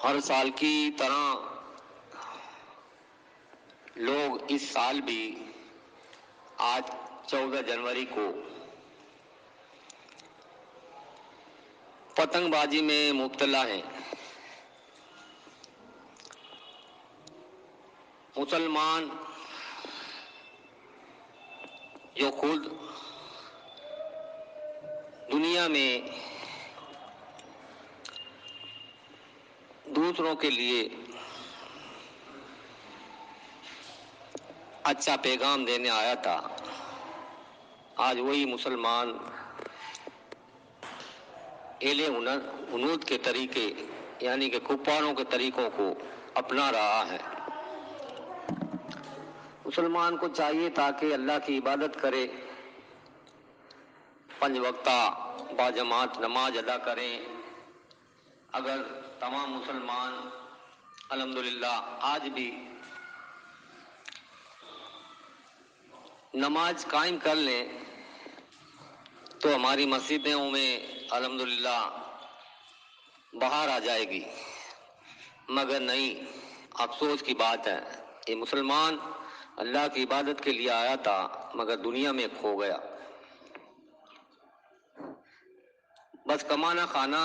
ہر سال کی طرح لوگ اس سال بھی آج 14 جنوری کو پتنگ بازی میں مبتلا ہیں۔ مسلمان جو خود دنیا میں دوسروں کے لیے اچھا پیغام دینے آیا تھا، آج وہی مسلمان ایل ہنود کے طریقے یعنی کہ کفاروں کے طریقوں کو اپنا رہا ہے۔ مسلمان کو چاہیے تاکہ اللہ کی عبادت کرے، 5 وقتہ باجماعت نماز ادا کریں۔ اگر تمام مسلمان الحمدللہ آج بھی نماز قائم کر لیں تو ہماری مسجدوں میں الحمدللہ بہار آ جائے گی، مگر نہیں، افسوس کی بات ہے، یہ مسلمان اللہ کی عبادت کے لیے آیا تھا مگر دنیا میں کھو گیا۔ بس کمانا کھانا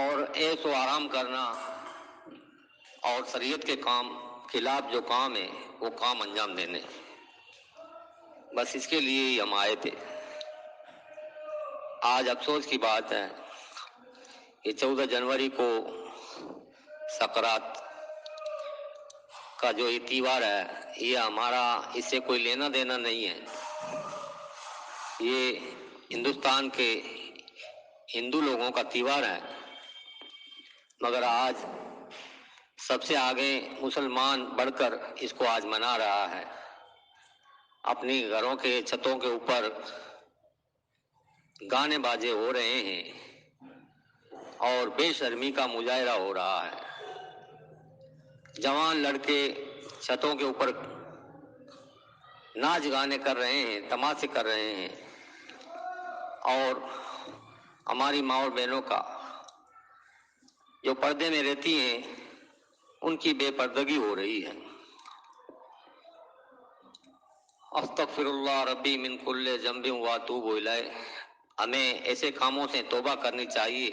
اور عیش و آرام کرنا اور شریعت کے کام خلاف جو کام ہے وہ کام انجام دینے، بس اس کے لیے ہی ہم آئے تھے۔ آج افسوس کی بات ہے کہ 14 جنوری کو سکرات کا جو یہ تہوار ہے، یہ ہمارا اس سے کوئی لینا دینا نہیں ہے، یہ ہندوستان کے ہندو لوگوں کا تہوار ہے، مگر آج سب سے آگے مسلمان بڑھ کر اس کو آج منا رہا ہے۔ اپنی گھروں کے چھتوں کے اوپر گانے بازے ہو رہے ہیں اور بے شرمی کا مظاہرہ ہو رہا ہے۔ جوان لڑکے چھتوں کے اوپر ناچ گانے کر رہے ہیں، تماشے کر رہے ہیں، اور ہماری ماں اور بہنوں کا جو پردے میں رہتی ہیں ان کی بے پردگی ہو رہی ہے۔ استغفر اللہ ربی من کل ذنب واتوب الیہ، ہمیں ایسے کاموں سے توبہ کرنی چاہیے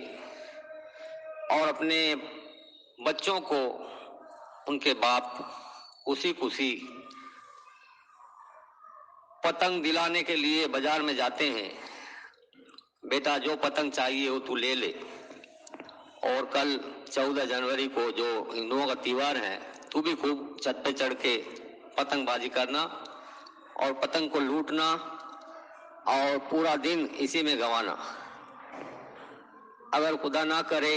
اور اپنے بچوں کو ان کے باپ خوشی پتنگ دلانے کے لیے بازار میں جاتے ہیں، بیٹا جو پتنگ چاہیے وہ تو لے لے، اور کل 14 جنوری کو جو ہندوؤں کا تہوار ہے تو بھی خوب چھت پہ چڑھ کے پتنگ بازی کرنا اور پتنگ کو لوٹنا اور پورا دن اسی میں گنوانا۔ اگر خدا نہ کرے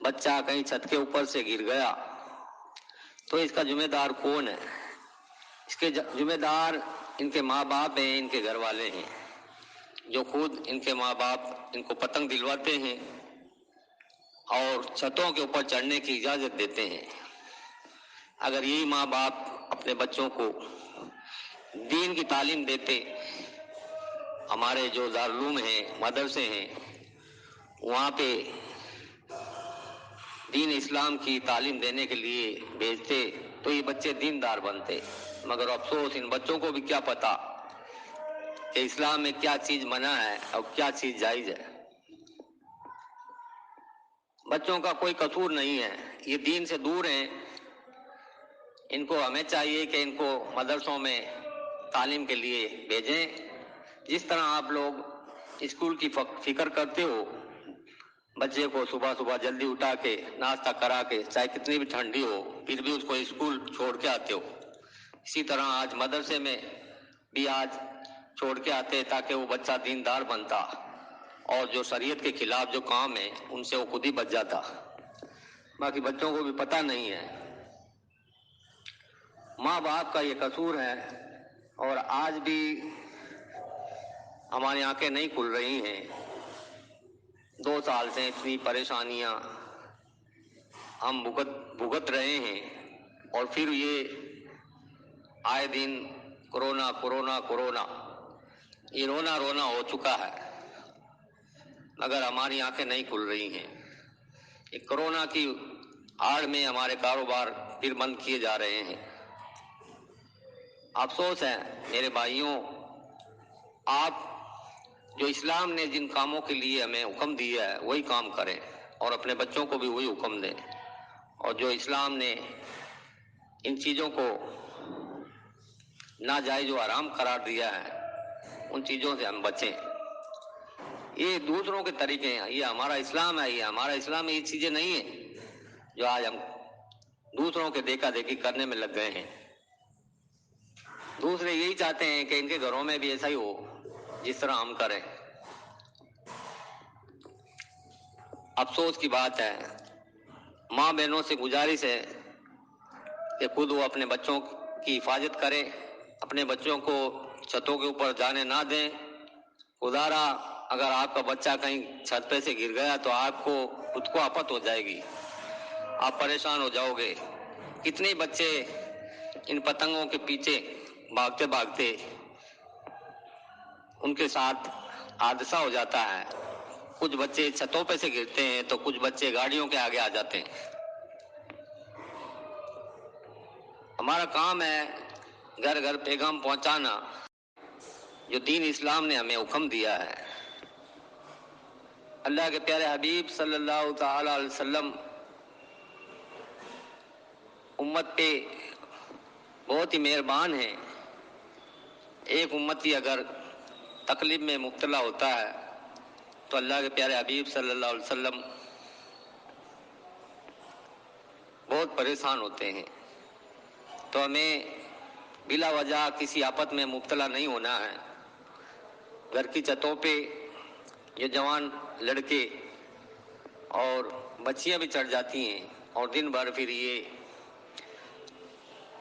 بچہ کہیں چھت کے اوپر سے گر گیا تو اس کا ذمہ دار کون ہے؟ اس کے ذمہ دار ان کے ماں باپ ہیں، ان کے گھر والے ہیں، جو خود ان کے ماں باپ ان کو پتنگ دلواتے ہیں اور چھتوں کے اوپر چڑھنے کی اجازت دیتے ہیں۔ اگر یہی ماں باپ اپنے بچوں کو دین کی تعلیم دیتے، ہمارے جو دارالعلوم ہیں، مدرسے ہیں، وہاں پہ دین اسلام کی تعلیم دینے کے لیے بھیجتے تو یہ بچے دیندار بنتے، مگر افسوس ان بچوں کو بھی کیا پتا کہ اسلام میں کیا چیز منع ہے اور کیا چیز جائز ہے۔ بچوں کا کوئی قصور نہیں ہے، یہ دین سے دور ہیں، ان کو ہمیں چاہیے کہ ان کو مدرسوں میں تعلیم کے لیے بھیجیں، جس طرح آپ لوگ اسکول کی فکر کرتے ہو، بچے کو صبح صبح جلدی اٹھا کے ناشتہ کرا کے، چاہے کتنی بھی ٹھنڈی ہو پھر بھی اس کو اسکول چھوڑ کے آتے ہو، اسی طرح آج مدرسے میں بھی آج چھوڑ کے آتے تاکہ وہ بچہ دیندار بنتا اور جو شریعت کے خلاف جو کام ہے ان سے وہ خود ہی بچ جاتا۔ باقی بچوں کو بھی پتہ نہیں ہے، ماں باپ کا یہ قصور ہے، اور آج بھی ہماری آنکھیں نہیں کھل رہی ہیں۔ 2 سال سے اتنی پریشانیاں ہم بھگت رہے ہیں، اور پھر یہ آئے دن کورونا یہ رونا ہو چکا ہے، مگر ہماری آنکھیں نہیں کھل رہی ہیں۔ کہ کورونا کی آڑ میں ہمارے کاروبار پھر بند کیے جا رہے ہیں۔ افسوس ہے میرے بھائیوں، آپ جو اسلام نے جن کاموں کے لیے ہمیں حکم دیا ہے وہی کام کریں اور اپنے بچوں کو بھی وہی حکم دیں، اور جو اسلام نے ان چیزوں کو ناجائز و حرام قرار دیا ہے ان چیزوں سے ہم بچیں۔ یہ دوسروں کے طریقے ہیں، یہ ہمارا اسلام ہے، یہ ہمارا اسلام ہے، یہ چیزیں نہیں ہیں جو آج ہم دوسروں کے دیکھا دیکھی کرنے میں لگ گئے ہیں۔ دوسرے یہی چاہتے ہیں کہ ان کے گھروں میں بھی ایسا ہی ہو جس طرح ہم کریں۔ افسوس کی بات ہے، ماں بہنوں سے گزارش ہے کہ خود وہ اپنے بچوں کی حفاظت کریں، اپنے بچوں کو چھتوں کے اوپر جانے نہ دیں۔ خدا را اگر آپ کا بچہ کہیں چھت پہ سے گر گیا تو آپ کو خود کو آفت ہو جائے گی، آپ پریشان ہو جاؤ گے۔ کتنے بچے ان پتنگوں کے پیچھے بھاگتے بھاگتے ان کے ساتھ حادثہ ہو جاتا ہے، کچھ بچے چھتوں پہ سے گرتے ہیں تو کچھ بچے گاڑیوں کے آگے آ جاتے ہیں۔ ہمارا کام ہے گھر گھر پیغام پہنچانا جو دین اسلام نے ہمیں حکم دیا ہے۔ اللہ کے پیارے حبیب صلی اللہ تعالی علیہ وسلم امت پہ بہت ہی مہربان ہیں۔ ایک امتی اگر تکلیف میں مبتلا ہوتا ہے تو اللہ کے پیارے حبیب صلی اللہ علیہ وسلم بہت پریشان ہوتے ہیں۔ تو ہمیں بلا وجہ کسی آفت میں مبتلا نہیں ہونا ہے۔ گھر کی چھتوں پہ یہ جوان لڑکے اور بچیاں بھی چڑھ جاتی ہیں اور دن بھر پھر یہ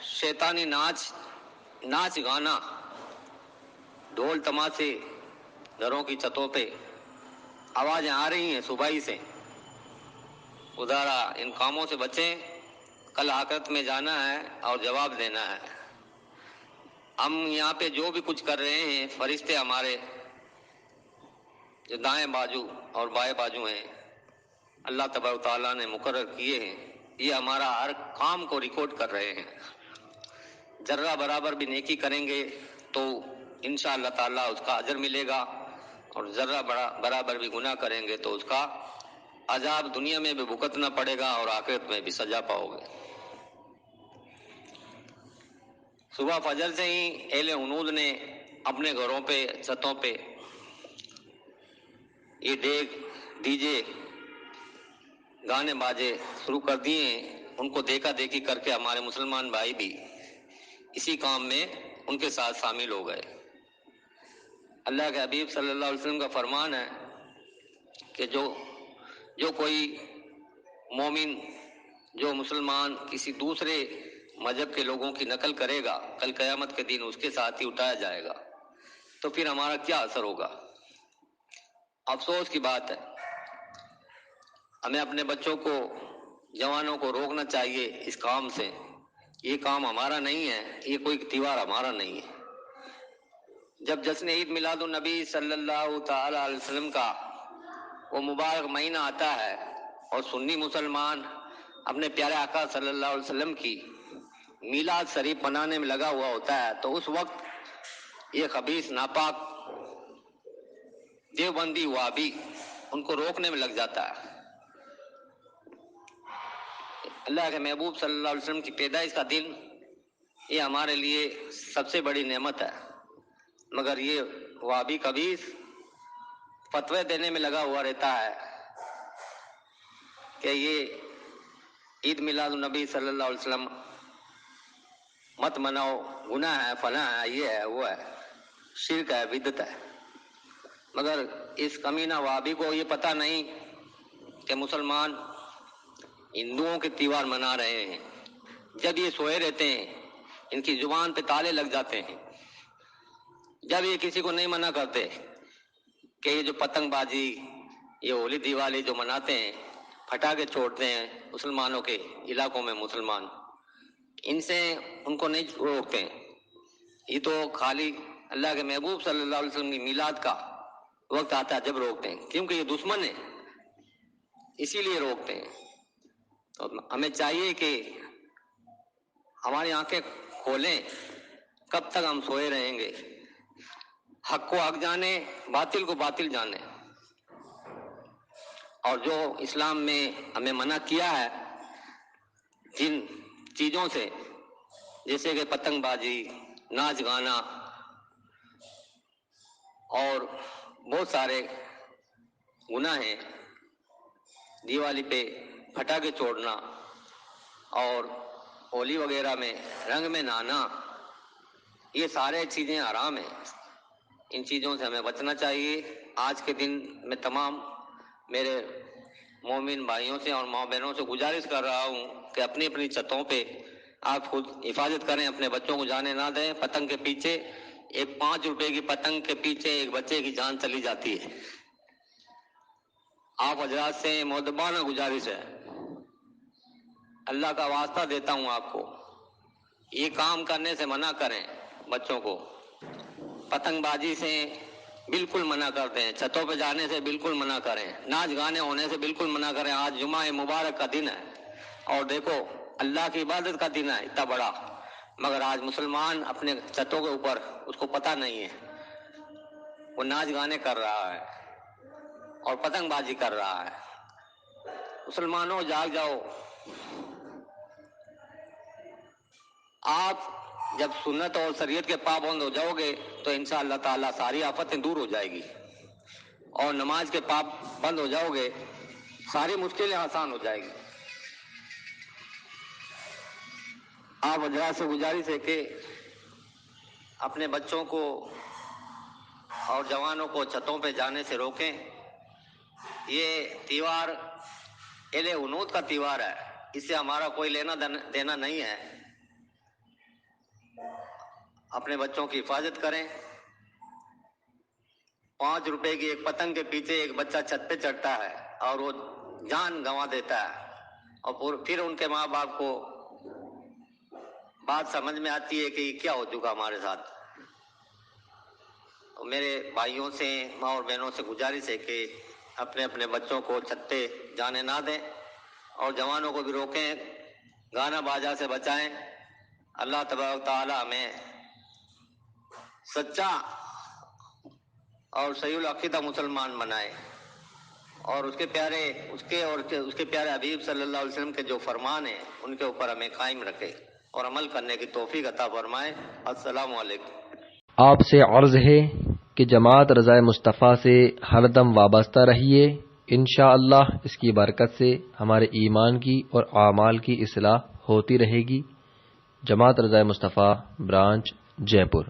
شیطانی ناچ گانا، ڈھول تماشے گھروں کی چھتوں پہ آوازیں آ رہی ہیں صبح ہی سے۔ خدارا ان کاموں سے بچیں، کل آخرت میں جانا ہے اور جواب دینا ہے۔ ہم یہاں پہ جو بھی کچھ کر رہے ہیں، فرشتے ہمارے جو دائیں بازو اور بائیں بازو ہیں اللہ تبارک تعالیٰ نے مقرر کیے ہیں، یہ ہمارا ہر کام کو ریکارڈ کر رہے ہیں۔ ذرہ برابر بھی نیکی کریں گے تو انشاءاللہ تعالیٰ اس کا اجر ملے گا، اور ذرہ برابر بھی گناہ کریں گے تو اس کا عذاب دنیا میں بھی بھگتنا پڑے گا اور آخرت میں بھی سزا پاؤ گے۔ صبح فجر سے ہی اہل ہنود نے اپنے گھروں پہ چھتوں پہ یہ دیگ دیجے گانے باجے شروع کر دیے ہیں۔ ان کو دیکھا دیکھی کر کے ہمارے مسلمان بھائی بھی اسی کام میں ان کے ساتھ شامل ہو گئے۔ اللہ کے حبیب صلی اللہ علیہ وسلم کا فرمان ہے کہ جو کوئی مومن، جو مسلمان کسی دوسرے مذہب کے لوگوں کی نقل کرے گا، کل قیامت کے دن اس کے ساتھ ہی اٹھایا جائے گا، تو پھر ہمارا کیا اثر ہوگا؟ افسوس کی بات ہے۔ ہمیں اپنے بچوں کو، جوانوں کو روکنا چاہیے اس کام سے۔ یہ کام ہمارا نہیں ہے، یہ کوئی تہوار ہمارا نہیں ہے۔ جب جشن عید میلاد النبی صلی اللہ تعالی علیہ وسلم کا وہ مبارک مہینہ آتا ہے اور سنی مسلمان اپنے پیارے آقا صلی اللہ علیہ وسلم کی میلاد شریف منانے میں لگا ہوا ہوتا ہے، تو اس وقت یہ خبیث ناپاک دیوبندی وہابی ان کو روکنے میں لگ جاتا ہے۔ اللہ کے محبوب صلی اللہ علیہ وسلم کی پیدائش کا دن یہ ہمارے لیے سب سے بڑی نعمت ہے، مگر یہ وہابی خبیث فتوے دینے میں لگا ہوا رہتا ہے کہ یہ عید میلاد النبی صلی اللہ علیہ وسلم مت مناؤ، گناہ ہے، فلاں ہے، یہ ہے، وہ ہے، شرک ہے، بدعت ہے۔ مگر اس کمینہ وہابی کو یہ پتہ نہیں کہ مسلمان ہندوؤں کے تہوار منا رہے ہیں۔ جب یہ سوئے رہتے ہیں ان کی زبان پہ تالے لگ جاتے ہیں، جب یہ کسی کو نہیں منع کرتے کہ یہ جو پتنگ بازی، یہ ہولی دیوالی جو مناتے ہیں، پٹاخے چھوڑتے ہیں مسلمانوں کے علاقوں میں مسلمان، ان سے ان کو نہیں روکتے ہیں۔ یہ تو خالی اللہ کے محبوب صلی اللہ علیہ وسلم کی میلاد کا وقت آتا ہے جب روکتے ہیں، کیونکہ یہ دشمن ہے۔ اسی لیے روکتے ہیں. تو ہمیں چاہیے کہ ہماری آنکھیں کھولیں. کب تک ہم سوئے رہیں گے؟ حق کو حق جانے، باطل کو باطل جانے. اور جو اسلام میں ہمیں منع کیا ہے جن چیزوں سے، جیسے کہ پتنگ بازی، ناچ گانا اور بہت سارے گناہ ہیں، دیوالی پہ پٹاخے چھوڑنا اور ہولی وغیرہ میں رنگ میں نہانا، یہ سارے چیزیں حرام ہیں. ان چیزوں سے ہمیں بچنا چاہیے. آج کے دن میں تمام میرے مومن بھائیوں سے اور ماں بہنوں سے گزارش کر رہا ہوں کہ اپنی اپنی چھتوں پہ آپ خود حفاظت کریں، اپنے بچوں کو جانے نہ دیں. پتنگ کے پیچھے ایک 5 روپے کی پتنگ کے پیچھے ایک بچے کی جان چلی جاتی ہے. آپ حضرات سے مؤدبانہ گزارش ہے، اللہ کا واسطہ دیتا ہوں آپ کو، یہ کام کرنے سے منع کریں. بچوں کو پتنگ بازی سے بالکل منع کر دیں، چھتوں پہ جانے سے بالکل منع کریں، ناچ گانے ہونے سے بالکل منع کریں. آج جمعہ مبارک کا دن ہے اور دیکھو اللہ کی عبادت کا دن ہے اتنا بڑا، مگر آج مسلمان اپنے چھتوں کے اوپر، اس کو پتہ نہیں ہے، وہ ناچ گانے کر رہا ہے اور پتنگ بازی کر رہا ہے. مسلمانوں جاگ جاؤ. آپ جب سنت اور شریعت کے پابند ہو جاؤ گے تو انشاءاللہ تعالیٰ ساری آفتیں دور ہو جائے گی، اور نماز کے پابند ہو جاؤ گے ساری مشکلیں آسان ہو جائے گی. آپ حضرات سے گزارش ہے کہ اپنے بچوں کو اور جوانوں کو چھتوں پہ جانے سے روکیں. یہ تیوہار اہل عنود کا تیوہار ہے، اس سے ہمارا کوئی لینا دینا نہیں ہے. اپنے بچوں کی حفاظت کریں. 5 روپے کی ایک پتنگ کے پیچھے ایک بچہ چھت پہ چڑھتا ہے اور وہ جان گنوا دیتا ہے، اور پھر ان کے ماں باپ کو بات سمجھ میں آتی ہے کہ یہ کیا ہو چکا ہمارے ساتھ. تو میرے بھائیوں سے، ماں اور بہنوں سے گزارش ہے کہ اپنے اپنے بچوں کو چھت پہ جانے نہ دیں اور جوانوں کو بھی روکیں، گانا باجا سے بچائیں. اللہ تبارک تعالی ہمیں سچا اور صحیح العقیدہ مسلمان بنائے، اور اس کے پیارے حبیب صلی اللہ علیہ وسلم کے جو فرمان ہیں ان کے اوپر ہمیں قائم رکھے اور عمل کرنے کی توفیق عطا فرمائے. السلام علیکم. آپ سے عرض ہے کہ جماعت رضائے مصطفیٰ سے ہر دم وابستہ رہیے. انشاءاللہ اس کی برکت سے ہمارے ایمان کی اور اعمال کی اصلاح ہوتی رہے گی. جماعت رضائے مصطفیٰ، برانچ، جے پور.